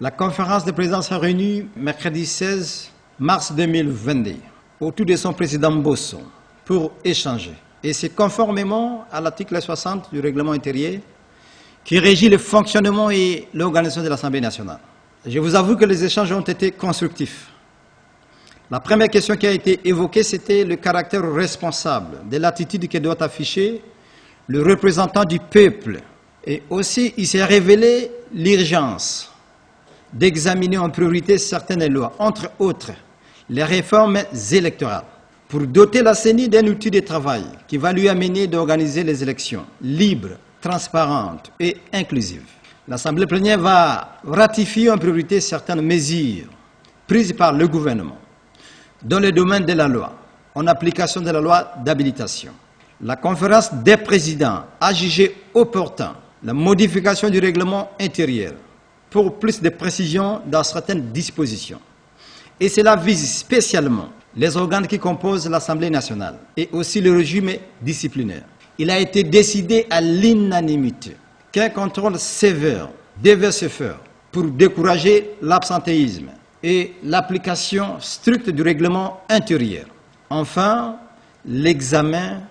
La conférence de présidence s'est réunie mercredi 16 mars 2022 autour de son président Bosso pour échanger. Et c'est conformément à l'article 60 du règlement intérieur qui régit le fonctionnement et l'organisation de l'Assemblée nationale. Je vous avoue que les échanges ont été constructifs. La première question qui a été évoquée, c'était le caractère responsable de l'attitude que doit afficher le représentant du peuple. Et aussi, il s'est révélé l'urgence d'examiner en priorité certaines lois, entre autres les réformes électorales, pour doter la CENI d'un outil de travail qui va lui amener d'organiser les élections libres, transparentes et inclusives. L'Assemblée plénière va ratifier en priorité certaines mesures prises par le gouvernement dans le domaine de la loi, en application de la loi d'habilitation. La conférence des présidents a jugé opportun la modification du règlement intérieur pour plus de précision dans certaines dispositions. Et cela vise spécialement les organes qui composent l'Assemblée nationale et aussi le régime disciplinaire. Il a été décidé à l'unanimité qu'un contrôle sévère devait se faire pour décourager l'absentéisme et l'application stricte du règlement intérieur. Enfin, l'examen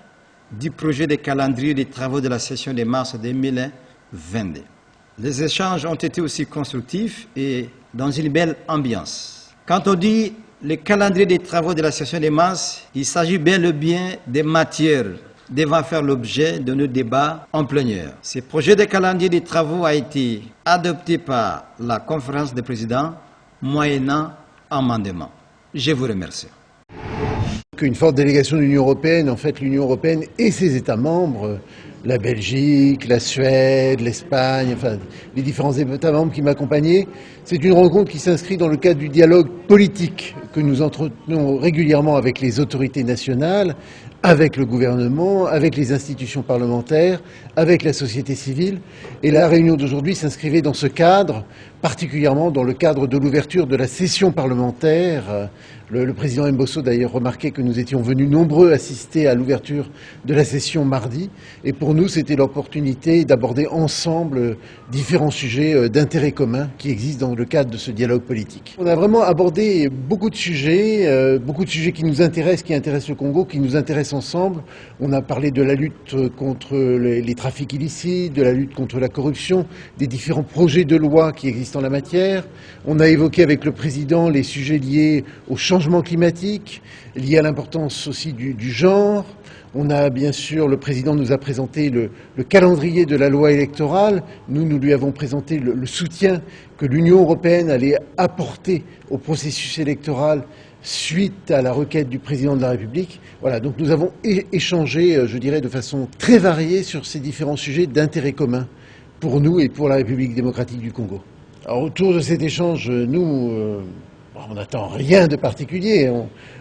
du projet de calendrier des travaux de la session de mars 2022. Les échanges ont été aussi constructifs et dans une belle ambiance. Quand on dit le calendrier des travaux de la session de mars, il s'agit bel et bien des matières devant faire l'objet de nos débats en plénière. Ce projet de calendrier des travaux a été adopté par la conférence des présidents moyennant amendement. Je vous remercie. Une forte délégation de l'Union européenne, en fait l'Union européenne et ses États membres, la Belgique, la Suède, l'Espagne, enfin les différents États membres qui m'accompagnaient, c'est une rencontre qui s'inscrit dans le cadre du dialogue politique que nous entretenons régulièrement avec les autorités nationales, avec le gouvernement, avec les institutions parlementaires, avec la société civile. Et la réunion d'aujourd'hui s'inscrivait dans ce cadre, particulièrement dans le cadre de l'ouverture de la session parlementaire. Le président Mbosso d'ailleurs remarquait que nous étions venus nombreux assister à l'ouverture de la session mardi. Et pour nous, c'était l'opportunité d'aborder ensemble différents sujets d'intérêt commun qui existent dans le cadre de ce dialogue politique. On a vraiment abordé beaucoup de sujets qui nous intéressent, qui intéressent le Congo, qui nous intéressent ensemble. On a parlé de la lutte contre les trafics illicites, de la lutte contre la corruption, des différents projets de loi qui existent en la matière. On a évoqué avec le président les sujets liés au changement climatique, liés à l'importance aussi du genre. On a bien sûr, le président nous a présenté le calendrier de la loi électorale. Nous lui avons présenté le soutien que l'Union européenne allait apporter au processus électoral suite à la requête du président de la République. Voilà, donc nous avons échangé, je dirais, de façon très variée sur ces différents sujets d'intérêt commun pour nous et pour la République démocratique du Congo. Alors, autour de cet échange, nous, on n'attend rien de particulier.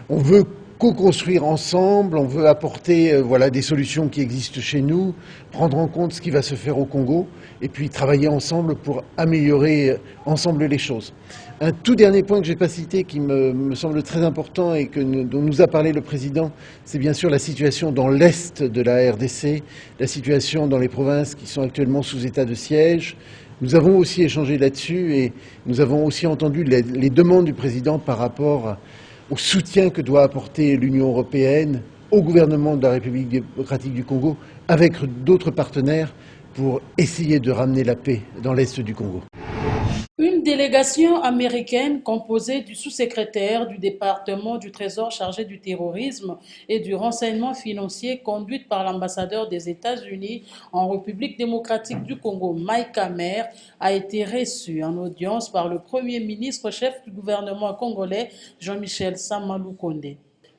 On veut co-construire ensemble, on veut apporter des solutions qui existent chez nous, prendre en compte ce qui va se faire au Congo et puis travailler ensemble pour améliorer ensemble les choses. Un tout dernier point que je n'ai pas cité qui me semble très important et dont nous a parlé le président, c'est bien sûr la situation dans l'est de la RDC, la situation dans les provinces qui sont actuellement sous état de siège. Nous avons aussi échangé là-dessus et nous avons aussi entendu les demandes du président par rapport au soutien que doit apporter l'Union européenne au gouvernement de la République démocratique du Congo avec d'autres partenaires pour essayer de ramener la paix dans l'est du Congo. Une délégation américaine composée du sous-secrétaire du département du Trésor chargé du terrorisme et du renseignement financier conduite par l'ambassadeur des États-Unis en République démocratique du Congo, Mike Hammer, a été reçue en audience par le Premier ministre chef du gouvernement congolais, Jean-Michel Sama-Lukonde.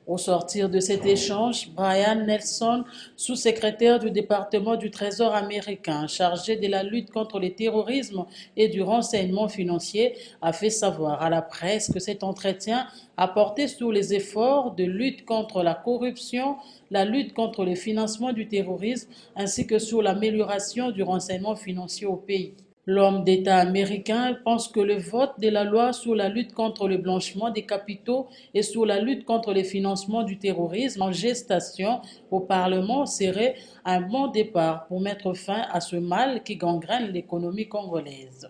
Au sortir de cet échange, Brian Nelson, sous-secrétaire du département du Trésor américain chargé de la lutte contre le terrorisme et du renseignement financier, a fait savoir à la presse que cet entretien a porté sur les efforts de lutte contre la corruption, la lutte contre le financement du terrorisme ainsi que sur l'amélioration du renseignement financier au pays. L'homme d'État américain pense que le vote de la loi sur la lutte contre le blanchiment des capitaux et sur la lutte contre le financement du terrorisme en gestation au Parlement serait un bon départ pour mettre fin à ce mal qui gangrène l'économie congolaise.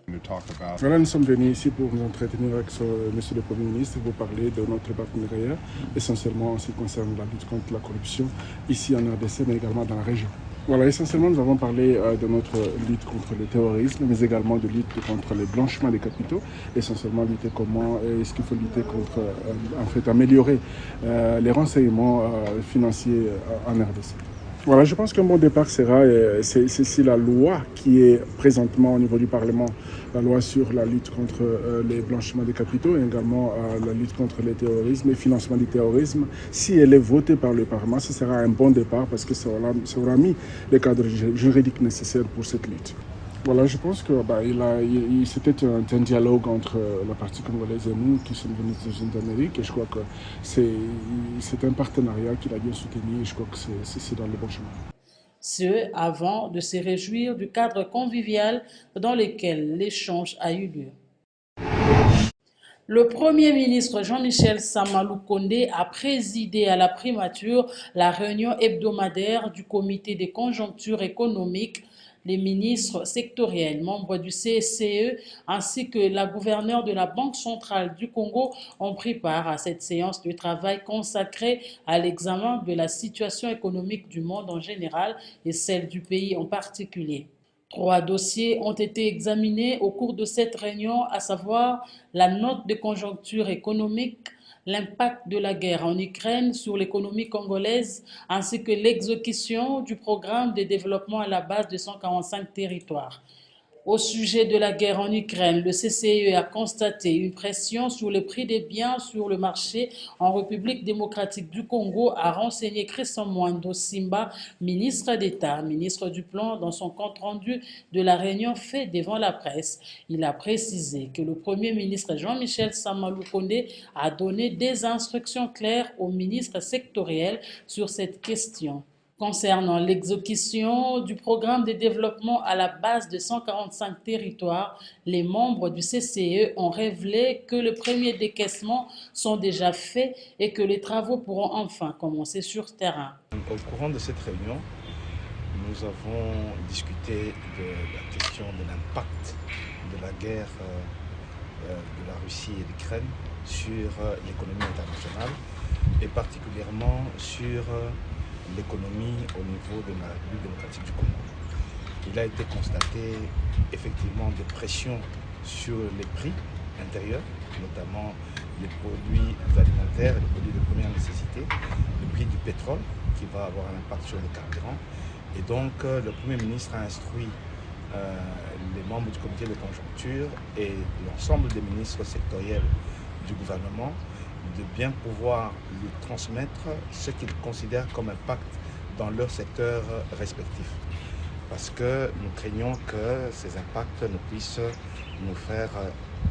Voilà, nous sommes venus ici pour nous entretenir avec Monsieur le Premier ministre, pour parler de notre partenariat, essentiellement en ce qui concerne la lutte contre la corruption, ici en RDC, mais également dans la région. Voilà, essentiellement, nous avons parlé de notre lutte contre le terrorisme, mais également de lutte contre le blanchiment des capitaux. Essentiellement, lutter comment est-ce qu'il faut lutter contre, en fait, améliorer les renseignements financiers en RDC. Voilà, je pense qu'un bon départ sera, c'est la loi qui est présentement au niveau du Parlement, la loi sur la lutte contre les blanchiments des capitaux et également la lutte contre le terrorisme et le financement du terrorisme. Si elle est votée par le Parlement, ce sera un bon départ parce que ça aura mis les cadres juridiques nécessaires pour cette lutte. Voilà, je pense que c'était un dialogue entre la partie congolaise et nous qui sommes venus des États-Unis d'Amérique et je crois que c'est un partenariat qu'il a bien soutenu et je crois que c'est dans le bon chemin. Ce avant de se réjouir du cadre convivial dans lequel l'échange a eu lieu. Le Premier ministre Jean-Michel Sama Lukonde a présidé à la primature la réunion hebdomadaire du comité des conjonctures économiques. Les ministres sectoriels, membres du CSCE, ainsi que la gouverneure de la Banque centrale du Congo ont pris part à cette séance de travail consacrée à l'examen de la situation économique du monde en général et celle du pays en particulier. 3 dossiers ont été examinés au cours de cette réunion, à savoir la note de conjoncture économique, l'impact de la guerre en Ukraine sur l'économie congolaise, ainsi que l'exécution du programme de développement à la base de 145 territoires. Au sujet de la guerre en Ukraine, le CCE a constaté une pression sur le prix des biens sur le marché en République démocratique du Congo, a renseigné Christian Mwando Simba, ministre d'État, ministre du Plan, dans son compte-rendu de la réunion fait devant la presse. Il a précisé que le Premier ministre Jean-Michel Sama Lukonde a donné des instructions claires aux ministres sectoriels sur cette question. Concernant l'exécution du programme de développement à la base de 145 territoires, les membres du CCE ont révélé que les premiers décaissements sont déjà faits et que les travaux pourront enfin commencer sur terrain. Au courant de cette réunion, nous avons discuté de la question de l'impact de la guerre de la Russie et l'Ukraine sur l'économie internationale et particulièrement sur l'économie au niveau de la République démocratique du Congo. Il a été constaté effectivement des pressions sur les prix intérieurs, notamment les produits alimentaires et les produits de première nécessité, le prix du pétrole qui va avoir un impact sur les carburants. Et donc le Premier ministre a instruit les membres du comité de conjoncture et l'ensemble des ministres sectoriels du gouvernement de bien pouvoir lui transmettre ce qu'ils considèrent comme impact dans leur secteur respectif. Parce que nous craignons que ces impacts ne puissent nous faire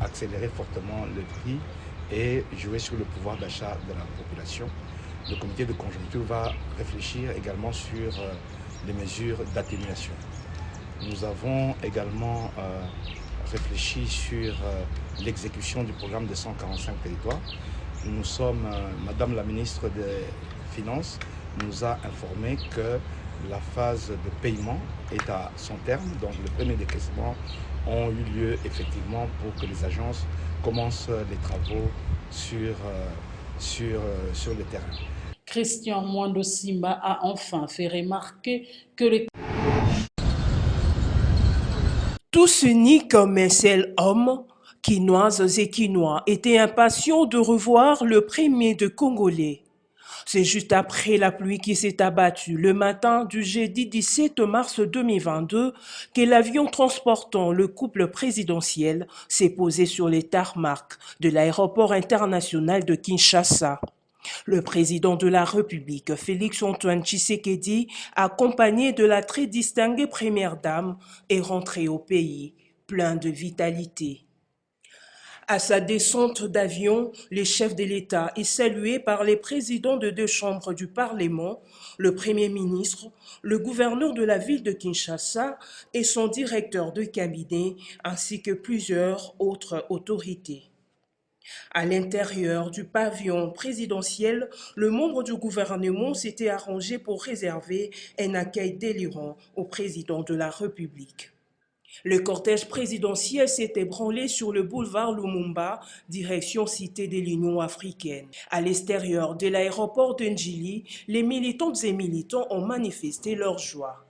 accélérer fortement le prix et jouer sur le pouvoir d'achat de la population. Le comité de conjoncture va réfléchir également sur les mesures d'atténuation. Nous avons également réfléchi sur l'exécution du programme de 145 territoires. Nous sommes, Madame la ministre des Finances nous a informé que la phase de paiement est à son terme, donc les premiers décaissements ont eu lieu effectivement pour que les agences commencent les travaux sur le terrain. Christian Mwando Simba a enfin fait remarquer que les tous unis comme un seul homme, Quinoises et Quinois étaient impatients de revoir le premier de Congolais. C'est juste après la pluie qui s'est abattue le matin du jeudi 17 mars 2022 que l'avion transportant le couple présidentiel s'est posé sur les tarmacs de l'aéroport international de Kinshasa. Le président de la République, Félix-Antoine Tshisekedi, accompagné de la très distinguée première dame, est rentré au pays, plein de vitalité. À sa descente d'avion, le chef de l'État est salué par les présidents de 2 chambres du Parlement, le Premier ministre, le gouverneur de la ville de Kinshasa et son directeur de cabinet, ainsi que plusieurs autres autorités. À l'intérieur du pavillon présidentiel, le membre du gouvernement s'était arrangé pour réserver un accueil délirant au président de la République. Le cortège présidentiel s'est ébranlé sur le boulevard Lumumba, direction Cité de l'Union africaine. À l'extérieur de l'aéroport de Njili, les militantes et militants ont manifesté leur joie.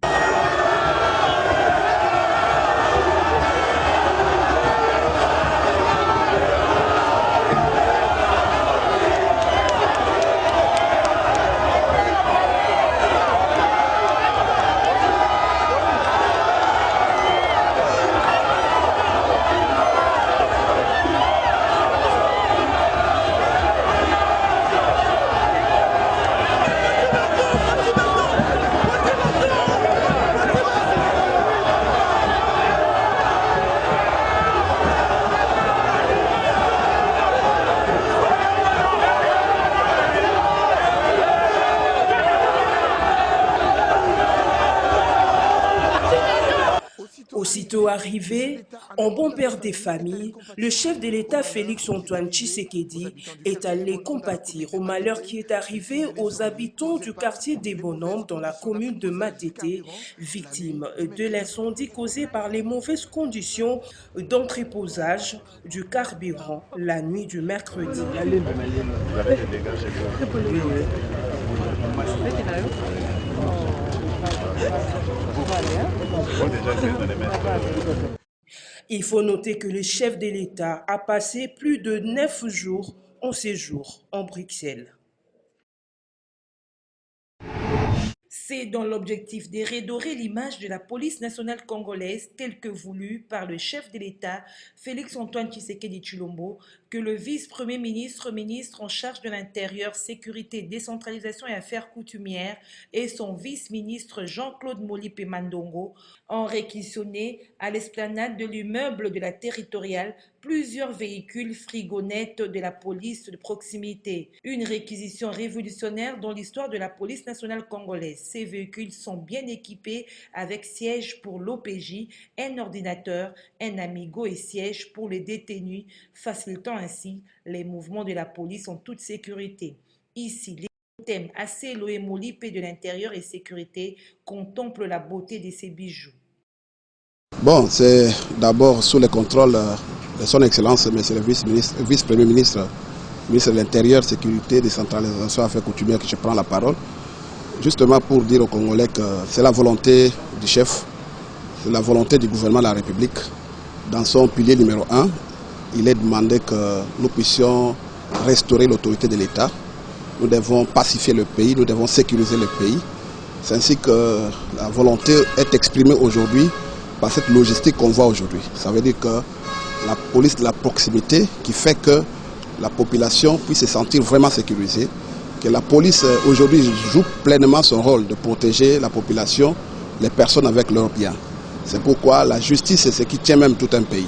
Aussitôt arrivé, en bon père des familles, le chef de l'État Félix-Antoine Tshisekedi est allé compatir au malheur qui est arrivé aux habitants du quartier des Bonhommes dans la commune de Matete, victimes de l'incendie causé par les mauvaises conditions d'entreposage du carburant la nuit du mercredi. Il faut noter que le chef de l'État a passé plus de 9 jours en séjour en Bruxelles. C'est dans l'objectif de redorer l'image de la police nationale congolaise telle que voulue par le chef de l'État, Félix-Antoine Tshisekedi Tshilombo, que le vice-premier ministre, ministre en charge de l'Intérieur, Sécurité, Décentralisation et Affaires coutumières et son vice-ministre Jean-Claude Molipe Mandongo ont réquisitionné à l'esplanade de l'immeuble de la territoriale plusieurs véhicules frigonettes de la police de proximité. Une réquisition révolutionnaire dans l'histoire de la police nationale congolaise. Ces véhicules sont bien équipés avec siège pour l'OPJ, un ordinateur, un amigo et siège pour les détenus, facilitant ainsi les mouvements de la police en toute sécurité. Ici, les thèmes assez Loé Molipe de l'Intérieur et Sécurité contemplent la beauté de ces bijoux. Bon, c'est d'abord sous le contrôle de son Excellence, Monsieur le vice-premier ministre, ministre de l'Intérieur, Sécurité, Décentralisation, Affaires coutumières, que je prends la parole, justement pour dire aux Congolais que c'est la volonté du chef, c'est la volonté du gouvernement de la République. Dans son pilier numéro 1, il est demandé que nous puissions restaurer l'autorité de l'État. Nous devons pacifier le pays, nous devons sécuriser le pays. C'est ainsi que la volonté est exprimée aujourd'hui par cette logistique qu'on voit aujourd'hui. Ça veut dire que la police de la proximité qui fait que la population puisse se sentir vraiment sécurisée, que la police aujourd'hui joue pleinement son rôle de protéger la population, les personnes avec leurs biens. C'est pourquoi la justice est ce qui tient même tout un pays.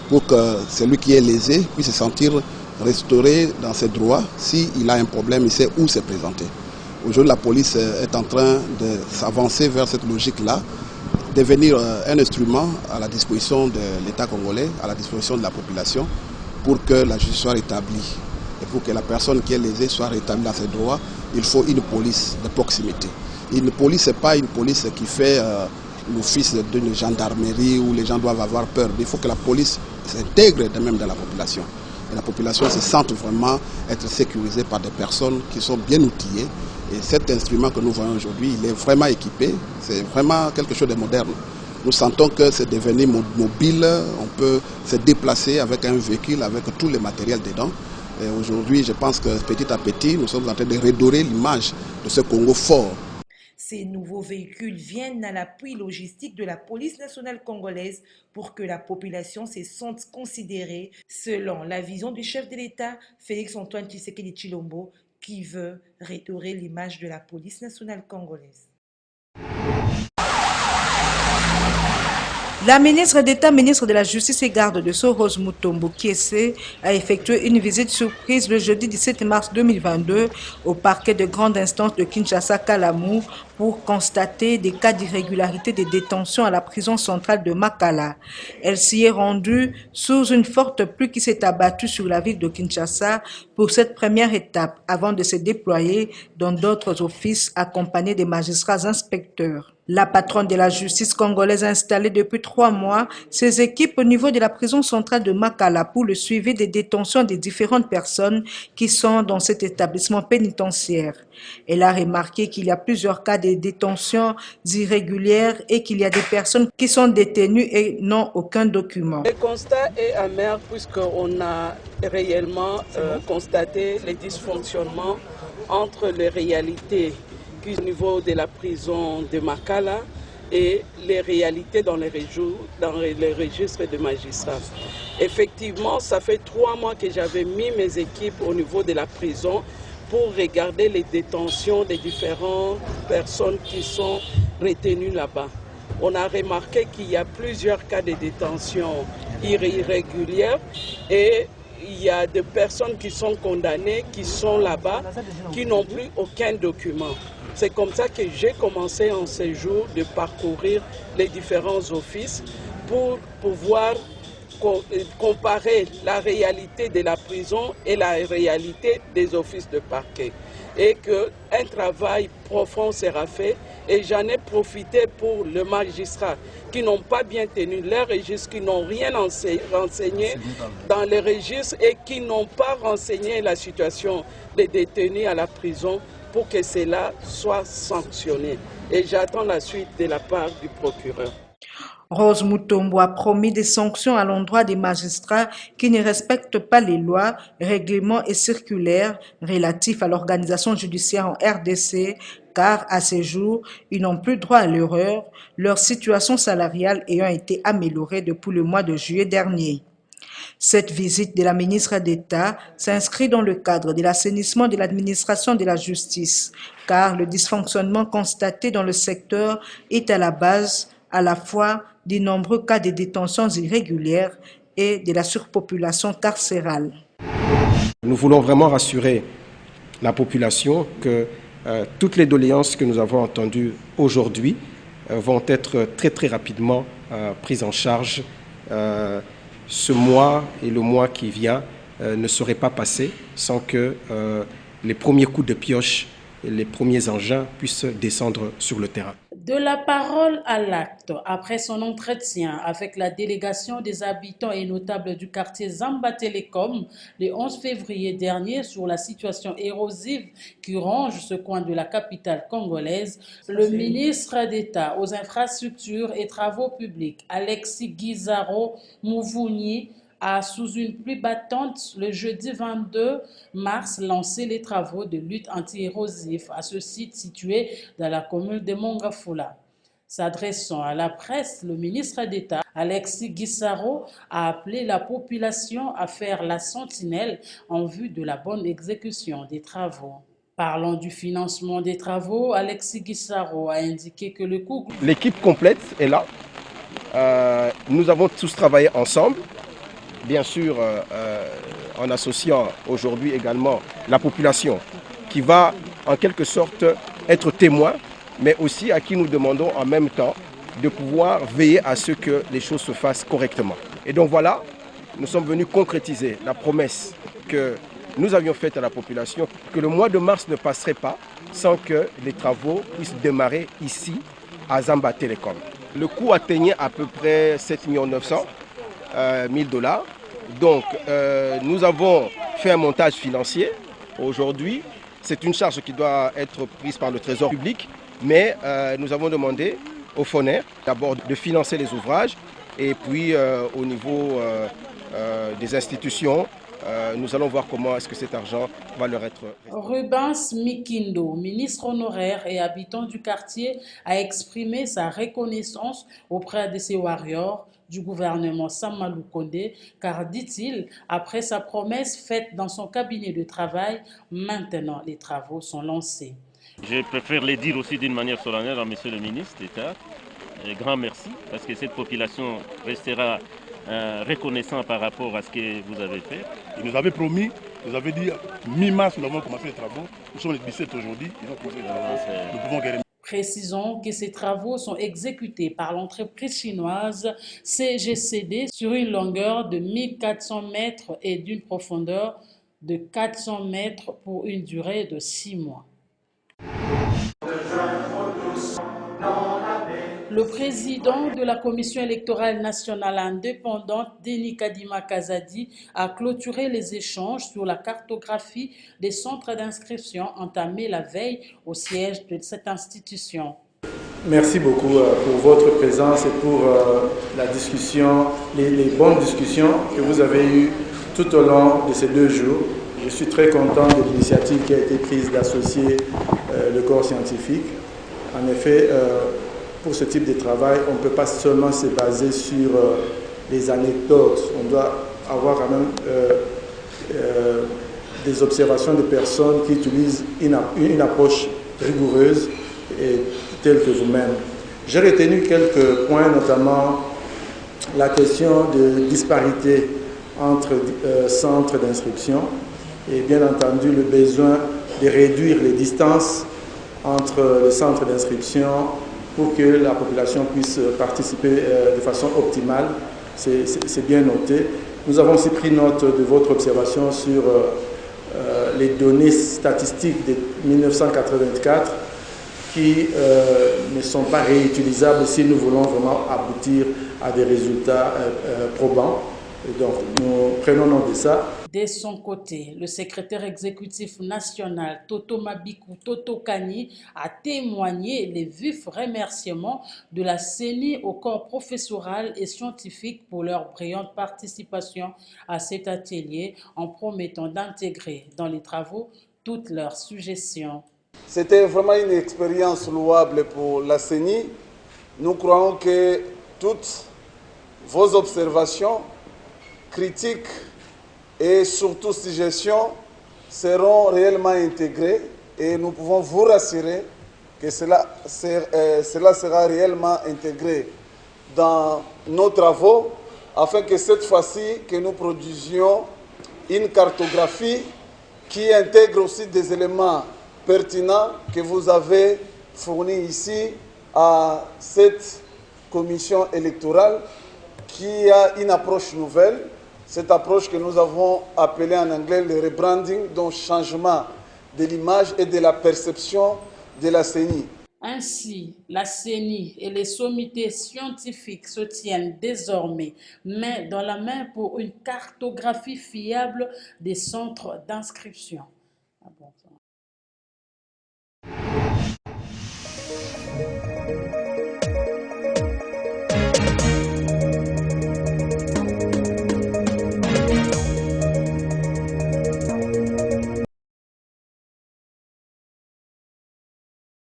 Pour que celui qui est lésé puisse se sentir restauré dans ses droits. S'il a un problème, il sait où se présenter. Aujourd'hui, la police est en train de s'avancer vers cette logique-là, devenir un instrument à la disposition de l'État congolais, à la disposition de la population, pour que la justice soit rétablie. Et pour que la personne qui est lésée soit rétablie dans ses droits, il faut une police de proximité. Une police, ce n'est pas une police qui fait l'office d'une gendarmerie où les gens doivent avoir peur. Il faut que la police s'intègre même dans la population. Et la population se sente vraiment être sécurisée par des personnes qui sont bien outillées. Et cet instrument que nous voyons aujourd'hui, il est vraiment équipé. C'est vraiment quelque chose de moderne. Nous sentons que c'est devenu mobile. On peut se déplacer avec un véhicule, avec tout le matériel dedans. Et aujourd'hui, je pense que petit à petit, nous sommes en train de redorer l'image de ce Congo fort. Ces nouveaux véhicules viennent à l'appui logistique de la police nationale congolaise pour que la population se sente considérée selon la vision du chef de l'État, Félix-Antoine Tshisekedi Tshilombo, qui veut redorer l'image de la police nationale congolaise. La ministre d'État, ministre de la Justice et garde de Sceaux, Rose Mutombo Kiese, a effectué une visite surprise le jeudi 17 mars 2022 au parquet de grande instance de Kinshasa-Kalamu pour constater des cas d'irrégularité de détention à la prison centrale de Makala. Elle s'y est rendue sous une forte pluie qui s'est abattue sur la ville de Kinshasa pour cette première étape avant de se déployer dans d'autres offices accompagnés des magistrats inspecteurs. La patronne de la justice congolaise a installé depuis 3 mois ses équipes au niveau de la prison centrale de Makala pour le suivi des détentions des différentes personnes qui sont dans cet établissement pénitentiaire. Elle a remarqué qu'il y a plusieurs cas de détentions irrégulières et qu'il y a des personnes qui sont détenues et n'ont aucun document. Le constat est amer puisqu'on a réellement constaté les dysfonctionnements entre les réalités au niveau de la prison de Makala et les réalités dans les registres de magistrats. Effectivement, ça fait 3 mois que j'avais mis mes équipes au niveau de la prison pour regarder les détentions des différentes personnes qui sont retenues là-bas. On a remarqué qu'il y a plusieurs cas de détention irrégulières et il y a des personnes qui sont condamnées, qui sont là-bas, qui n'ont plus aucun document. C'est comme ça que j'ai commencé en ce jour de parcourir les différents offices pour pouvoir comparer la réalité de la prison et la réalité des offices de parquet. Et qu'un travail profond sera fait. Et j'en ai profité pour les magistrats qui n'ont pas bien tenu leurs registres, qui n'ont rien renseigné dans les registres et qui n'ont pas renseigné la situation des détenus à la prison pour que cela soit sanctionné. Et j'attends la suite de la part du procureur. Rose Mutombo a promis des sanctions à l'endroit des magistrats qui ne respectent pas les lois, règlements et circulaires relatifs à l'organisation judiciaire en RDC, car à ce jour, ils n'ont plus droit à l'erreur, leur situation salariale ayant été améliorée depuis le mois de juillet dernier. Cette visite de la ministre d'État s'inscrit dans le cadre de l'assainissement de l'administration de la justice, car le dysfonctionnement constaté dans le secteur est à la base à la fois des nombreux cas de détentions irrégulières et de la surpopulation carcérale. Nous voulons vraiment rassurer la population que toutes les doléances que nous avons entendues aujourd'hui vont être très rapidement prises en charge. Ce mois et le mois qui vient ne seraient pas passés sans que les premiers coups de pioche et les premiers engins puissent descendre sur le terrain. De la parole à l'acte, après son entretien avec la délégation des habitants et notables du quartier Zamba Telecom le 11 février dernier sur la situation érosive qui ronge ce coin de la capitale congolaise, le ministre d'État aux infrastructures et travaux publics, Alexis Guizaro Mouvouni, a, sous une pluie battante, le jeudi 22 mars, lancé les travaux de lutte anti-érosif à ce site situé dans la commune de Mongafula. S'adressant à la presse, le ministre d'État, Alexis Guizaro, a appelé la population à faire la sentinelle en vue de la bonne exécution des travaux. Parlant du financement des travaux, Alexis Guizaro a indiqué que le coût... L'équipe complète est là. Nous avons tous travaillé ensemble. Bien sûr, en associant aujourd'hui également la population qui va en quelque sorte être témoin, mais aussi à qui nous demandons en même temps de pouvoir veiller à ce que les choses se fassent correctement. Et donc voilà, nous sommes venus concrétiser la promesse que nous avions faite à la population, que le mois de mars ne passerait pas sans que les travaux puissent démarrer ici à Zamba Telecom. Le coût atteignait à peu près 7 900 000 $. Donc, nous avons fait un montage financier. Aujourd'hui, c'est une charge qui doit être prise par le Trésor public, mais nous avons demandé au FONER d'abord de financer les ouvrages et puis au niveau des institutions, nous allons voir comment est-ce que cet argent va leur être... Rubens Mikindo, ministre honoraire et habitant du quartier, a exprimé sa reconnaissance auprès de ses warriors du gouvernement Samalou Kondé, car, dit-il, après sa promesse faite dans son cabinet de travail, maintenant les travaux sont lancés. Je préfère le dire aussi d'une manière solennelle à Monsieur le ministre d'État. grand merci, parce que cette population restera reconnaissant par rapport à ce que vous avez fait. Ils nous avaient promis, nous avaient dit mi-mars, nous avons commencé les travaux. Nous sommes le 17 aujourd'hui, ils ont commencé les travaux. Nous pouvons guérir. Précisons que ces travaux sont exécutés par l'entreprise chinoise CGCD sur une longueur de 1400 mètres et d'une profondeur de 400 mètres pour une durée de 6 mois. Le président de la Commission électorale nationale indépendante, Denis Kadima Kazadi, a clôturé les échanges sur la cartographie des centres d'inscription entamés la veille au siège de cette institution. Merci beaucoup pour votre présence et pour la discussion, les bonnes discussions que vous avez eues tout au long de ces 2 jours. Je suis très content de l'initiative qui a été prise d'associer le corps scientifique. En effet, pour ce type de travail, on ne peut pas seulement se baser sur les anecdotes. On doit avoir quand même des observations de personnes qui utilisent une approche rigoureuse et telle que vous-même. J'ai retenu quelques points, notamment la question de disparité entre centres d'inscription et bien entendu le besoin de réduire les distances entre les centres d'inscription pour que la population puisse participer de façon optimale. C'est bien noté. Nous avons aussi pris note de votre observation sur les données statistiques de 1984 qui ne sont pas réutilisables si nous voulons vraiment aboutir à des résultats probants. Et donc, nous prenons note de ça. De son côté, le secrétaire exécutif national Toto Mabikou Toto Kani a témoigné les vifs remerciements de la CENI au corps professoral et scientifique pour leur brillante participation à cet atelier en promettant d'intégrer dans les travaux toutes leurs suggestions. C'était vraiment une expérience louable pour la CENI. Nous croyons que toutes vos observations, critiques et surtout suggestions seront réellement intégrées et nous pouvons vous rassurer que cela sera réellement intégré dans nos travaux afin que cette fois-ci que nous produisions une cartographie qui intègre aussi des éléments pertinents que vous avez fournis ici à cette commission électorale qui a une approche nouvelle. Cette approche que nous avons appelée en anglais le rebranding, donc changement de l'image et de la perception de la CENI. Ainsi, la CENI et les sommités scientifiques se tiennent désormais main dans la main pour une cartographie fiable des centres d'inscription.